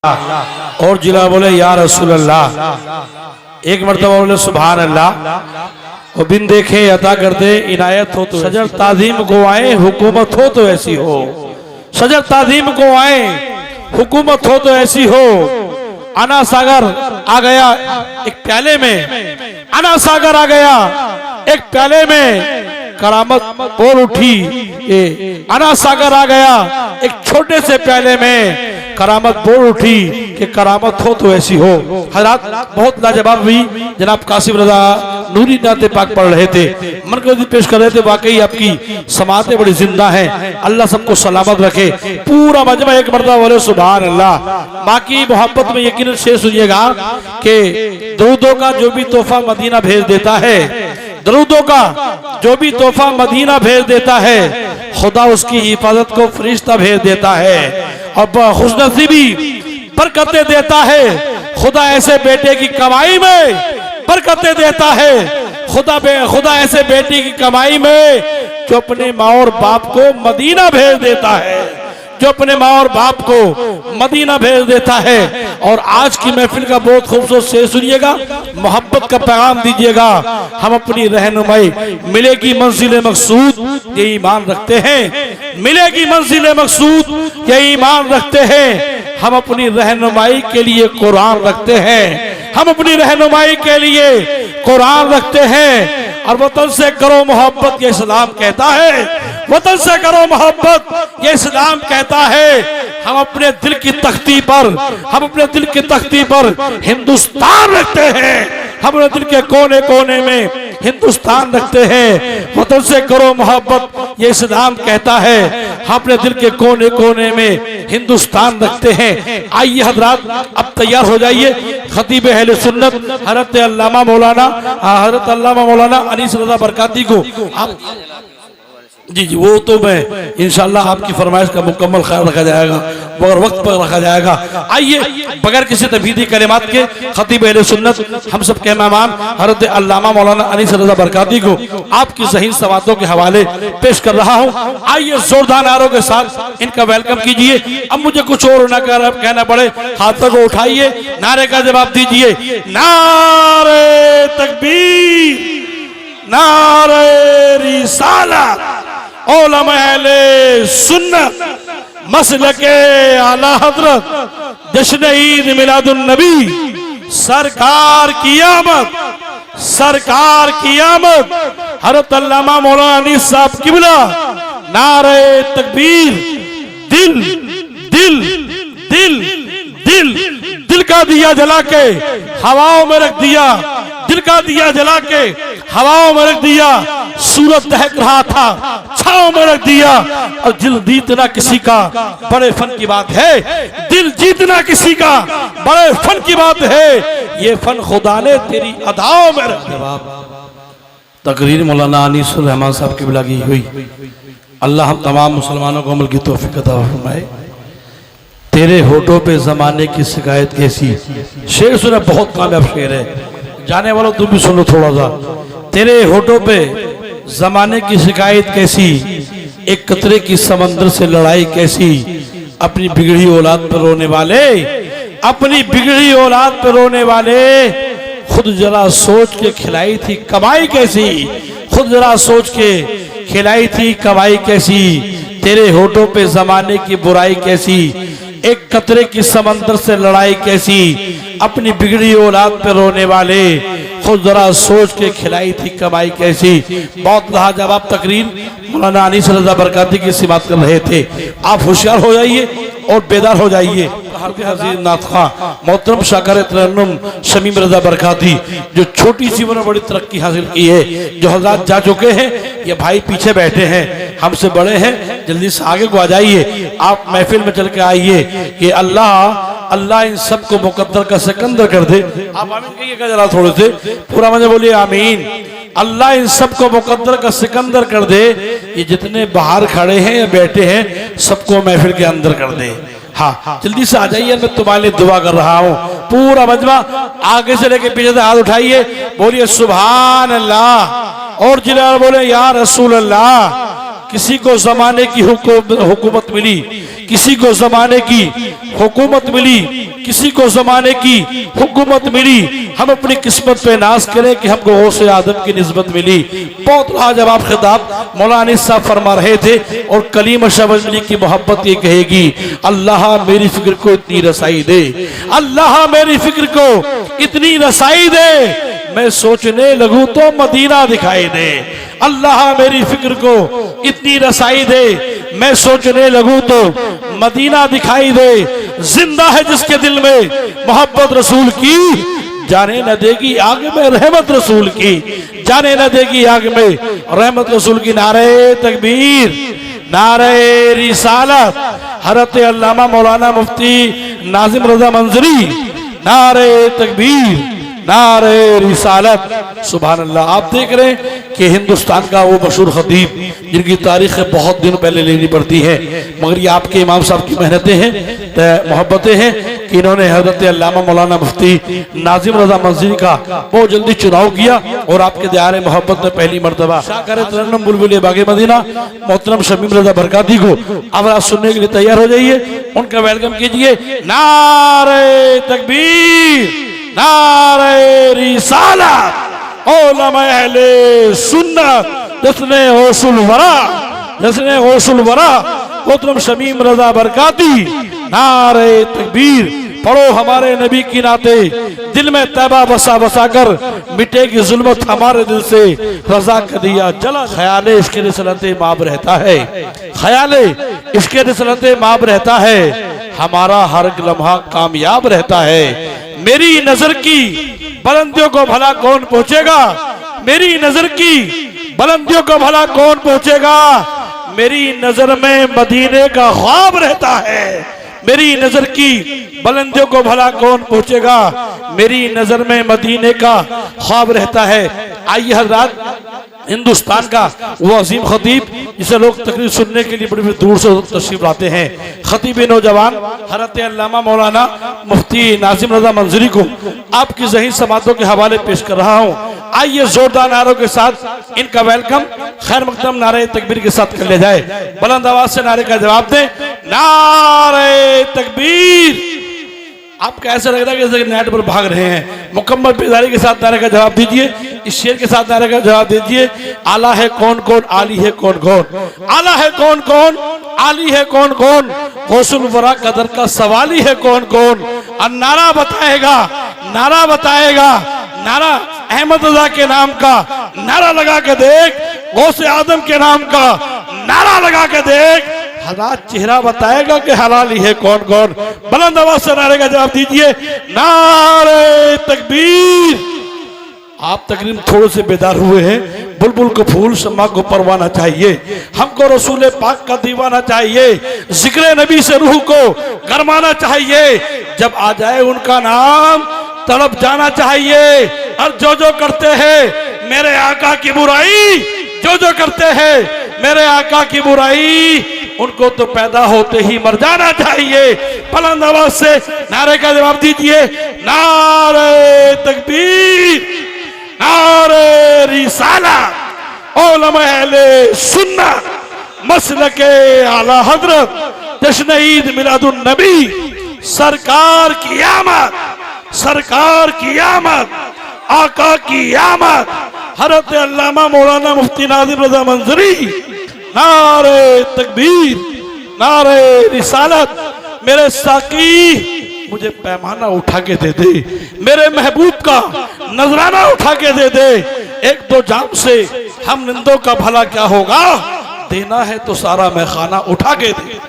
और जिला बोले या रसूल अल्लाह। एक मरतबा बोले सुभान अल्लाह। और बिन देखे अता कर दे इनायत हो तो सजर ताजीम को आए हुकूमत हो तो ऐसी हो। सजर ताजीम को आए हुकूमत हो तो ऐसी हो। अना सागर आ गया एक प्याले में, अना सागर आ गया एक प्याले में, करामत बोल उठी। अना सागर आ गया एक छोटे से प्याले में, करामत बोल उठी कि करामत हो तो ऐसी हो। हजरात बहुत लाजवाब हुई। जनाब कासिम रजा नूरी नाते पाक पढ़ रहे थे, मन को पेश कर रहे थे। वाकई आपकी समातें बड़ी जिंदा हैं, अल्लाह सबको सलामत रखे। पूरा मजमा एक मरतबा बोले सुभान अल्लाह। बाकी मोहब्बत में यकीनन शेर सुनिएगा कि दरूदों का जो भी तोहफा मदीना भेज देता है, दरूदों का जो भी तोहफा मदीना भेज देता है, खुदा उसकी हिफाजत को फरिश्ता भेज देता है और खुशनसीबी बरकतें देता है। खुदा ऐसे बेटे की कमाई में बरकतें देता है। खुदा ऐसे बेटी की कमाई में जो अपने माँ और बाप को मदीना भेज देता है, जो अपने माँ और बाप को मदीना भेज देता है। और आज की महफिल का बहुत खूबसूरत शेर सुनिएगा, मोहब्बत का पैगाम दीजिएगा। हम अपनी रहनुमाई मिलेगी मंजिल मकसूद ये ईमान रखते हैं, मिलेगी मंजिल मकसूद ये ईमान रखते हैं। हम अपनी रहनुमाई के लिए कुरान रखते हैं, हम अपनी रहनुमाई के लिए कुरान रखते हैं। और वतन से करो मोहब्बत ये इस्लाम कहता है, वतन से करो मोहब्बत ये इस्लाम कहता है। हम अपने दिल की तख्ती पर, हम अपने दिल की तख्ती पर हिंदुस्तान रखते हैं, हम अपने दिल के कोने कोने में हिंदुस्तान रखते हैं। वतन से करो मोहब्बत ये इस्लाम कहता है, हम अपने दिल के कोने कोने में हिंदुस्तान रखते हैं। आइए हजरात अब तैयार हो जाइए। खतीब अहले सुन्नत हजरत अल्लामा मौलाना अनीस रज़ा बरकाती को आप जी वो तो मैं इंशाल्लाह आपकी फरमाइश का मुकम्मल ख्याल रखा जाएगा, बगैर वक्त पर रखा जाएगा। आइए बगैर किसी तफीदी कलिमात के खतीब अहले सुन्नत हम सब के मेहमान हज़रत अल्लामा मौलाना अनीस रज़ा बरकाती को आपकी ज़हीन सवातों के हवाले पेश कर रहा हूँ। आइए जोरदार नारों के साथ इनका वेलकम कीजिए। अब मुझे कुछ और न कहना पड़े, हाथों को उठाइए, नारे का जवाब दीजिए। नारे तकबीर, नारे रिसालत, उलमा अहले सुन्नत, मसलके आला हजरत, जश्न ईद मिलादुन नबी, सरकार की आमद, सरकार की आमद। हज़रत अल्लामा मौलाना अनीस साहब किबला, नारे तकबीर। दिल दिल दिल दिल दिल का दिया जला के हवाओं में रख दिया, दिल का दिया जला के हवाओं में रख दिया। सूरज दहक रहा था, छाओं में रख दिया। और दिल जीतना किसी का बड़े फन की बात है, दिल जीतना किसी का बड़े फन की बात है। ये फन खुदा ने तेरी अदाओं में रख दिया। तकरीर मौलाना अनीस रहमान साहब की लगी हुई। अल्लाह हम तमाम मुसलमानों को अमल की तौफीक अता फरमाए। तेरे होठों पे जमाने की शिकायत कैसी, शेर सुना बहुत कामयाब शेर है, जाने वालों तुम भी सुनो थोड़ा सा। तेरे होठों पे जमाने की शिकायत कैसी, एक कतरे की समंदर से लड़ाई कैसी। अपनी बिगड़ी औलाद पर रोने वाले, अपनी बिगड़ी औलाद पर रोने वाले, खुद जरा सोच के खिलाई थी कमाई कैसी, खुद जरा सोच के खिलाई थी कमाई कैसी। तेरे होठों पे जमाने की बुराई कैसी, एक कतरे की समंदर से लड़ाई कैसी। अपनी बिगड़ी औलाद पे रोने वाले, खुद जरा सोच के खिलाई थी कमाई कैसी। बहुत लाजवाब तकरीर मौलाना अनीस रज़ा बरकाती की सिमात कर रहे थे। आप होशियार हो जाइए और बेदार हो जाइए। मोहतरम शाकर तरन्नुम शमीम रज़ा बरकाती जो छोटी सी उन्होंने बड़ी तरक्की हासिल की है। जो हज़रात जा चुके हैं, ये भाई पीछे बैठे हैं, हमसे बड़े हैं, जल्दी से आगे को आ जाइए। आप महफिल में चल के आइए कि अल्लाह अल्लाह इन सब को मुकद्दर का सिकंदर कर दे। आप आमीन कहिएगा जरा थोड़े से, पूरा मजे बोलिए आमीन। अल्लाह इन सब को मुकद्दर का सिकंदर कर दे। ये जितने बाहर खड़े हैं या बैठे हैं सबको महफिल के अंदर कर दे। हाँ जल्दी से आ जाइए, मैं तुम्हारे लिए दुआ कर रहा हूँ। पूरा मजमा आगे से लेके पीछे से हाथ उठाइए, बोलिए सुभान अल्लाह। और जिला बोले या रसूल अल्लाह। किसी को जमाने की हुकूमत मिली, किसी को जमाने की हुकूमत मिली, किसी को जमाने की हुकूमत मिली। हम अपनी किस्मत पे नाज करें कि हमको गौसे आदम की निस्बत मिली। बहुत लाजवाब खिताब मौलाना साहब फरमा रहे थे और कलीम शबली की मोहब्बत ये कहेगी, अल्लाह मेरी फिक्र को इतनी रसाई दे, अल्लाह मेरी फिक्र को इतनी रसाई दे, मैं सोचने लगूं तो मदीना दिखाई दे। अल्लाह मेरी फिक्र को इतनी रसाई दे, मैं सोचने लगूं तो मदीना दिखाई दे। जिंदा है जिसके दिल में मोहब्बत रसूल की, जाने न देगी आग में रहमत रसूल की, जाने न देगी आग में रहमत रसूल की। नारे तकबीर, नारे रिसालत, हज़रत अल्लामा मौलाना मुफ्ती नाजिम रजा मंजरी, नारे तकबीर, नारे रिसालत, सुभान अल्लाह। आप देख रहे हैं कि हिंदुस्तान का वो मशहूर खतीब जिनकी तारीख बहुत दिन पहले लेनी पड़ती है, मगर ये आपके इमाम साहब की मेहनतें हैं, मोहब्बतें हैं कि इन्होंने हज़रत अल्लामा मौलाना मुफ्ती नाजिम रजा मंजरी का बहुत जल्दी चुनाव किया और आपके दायरे मोहब्बत में पहली मरतबा शाकर तरन्नुम बुलबुल बागे मदीना मोहतरम शमीम रजा बरकाती को आवाज़ सुनने के लिए तैयार हो जाइए, उनका वेलकम कीजिए। नारे तकबीर, नारे रिसालत, उलमा अहले सुन्नत, जस्ने गौसुल वरा, जस्ने गौसुल वरा मोहतरम शमीम रजा बरकाती, नारे तकबीर। पढ़ो हमारे नबी की नाते, दिल में तैबा बसा बसा कर मिटेगी जुल्मत हमारे दिल से, रजा का दिया जला। ख्याले इसके रिसलते माब रहता है, ख्याले इसके रिसलते माब रहता है, हमारा हर लम्हा कामयाब रहता है। मेरी नजर की बुलंदियों को भला कौन पहुंचेगा, मेरी नजर की बुलंदियों को भला कौन पहुंचेगा, मेरी नजर में मदीने का ख्वाब रहता है, मेरी नजर की बुलंदियों को भला कौन पहुंचेगा, मेरी नजर में मदीने का ख्वाब रहता है। आइए हज़रात, हिंदुस्तान का वो अजीम खतीब जिसे लोग तकरीर सुनने के लिए बड़ी बड़ी दूर से तशरीफ लाते हैं, खतीब नौजवान हज़रत अल्लामा मौलाना मुफ्ती नाजिम रजा मंजरी को आपकी ज़हीन समातों के हवाले पेश कर रहा हूँ। आइए जोरदार नारों के साथ इनका वेलकम खैर मकदम नारे तकबीर के साथ कर लिया जाए। बुलंद आवाज से नारे का जवाब दें, नारे तकबीर। आप कैसे लग रहा है कि नेट पर भाग रहे हैं? मुकम्मल बेदारी के साथ नारे का जवाब दीजिए, इस शेर के साथ नारे का जवाब दीजिए। आला है कौन कौन, आली है कौन कौन, आला है कौन कौन, आली है कौन कौन, गौसुल वरा कदर का सवाली है कौन कौन। और नारा बताएगा, नारा बताएगा, नारा अहमद रजा के नाम का नारा लगा के देख, गौसे आदम के नाम का नारा लगा के देख, हज़ार चेहरा बताएगा कि हलाली है कौन कौन। बुलंद आवाज से नारे का जवाब दीजिए, नारे तकबीर। आप तकरीबन थोड़े से बेदार हुए हैं, बुलबुल को फूल शम्मा को परवाना चाहिए, हमको रसूल पाक का दीवाना चाहिए, जिक्र नबी से रूह को गरमाना चाहिए, जब आ जाए उनका नाम तड़प जाना चाहिए। और जो जो करते हैं मेरे आका की बुराई, जो जो करते हैं मेरे आका की बुराई, उनको तो पैदा होते ही मर जाना चाहिए। बुलंद आवाज से नारे का जवाब दीजिए, नारे तकबीर, नारे रिसालत, उलमा अहले सुन्नत, मसलके आला हजरत, जश्न ईद मिलादुन नबी, सरकार की आमद, सरकार की आमद, आका की आमद, हज़रत अल्लामा मौलाना मुफ्ती नाजिम रजा मंजरी। नारे तकबीर, नारे रिसालत। मेरे साकी मुझे पैमाना उठा के दे दे, मेरे महबूब का नजराना उठा के दे दे, एक दो जाम से हम निंदों का भला क्या होगा, देना है तो सारा मैं खाना उठा के दे।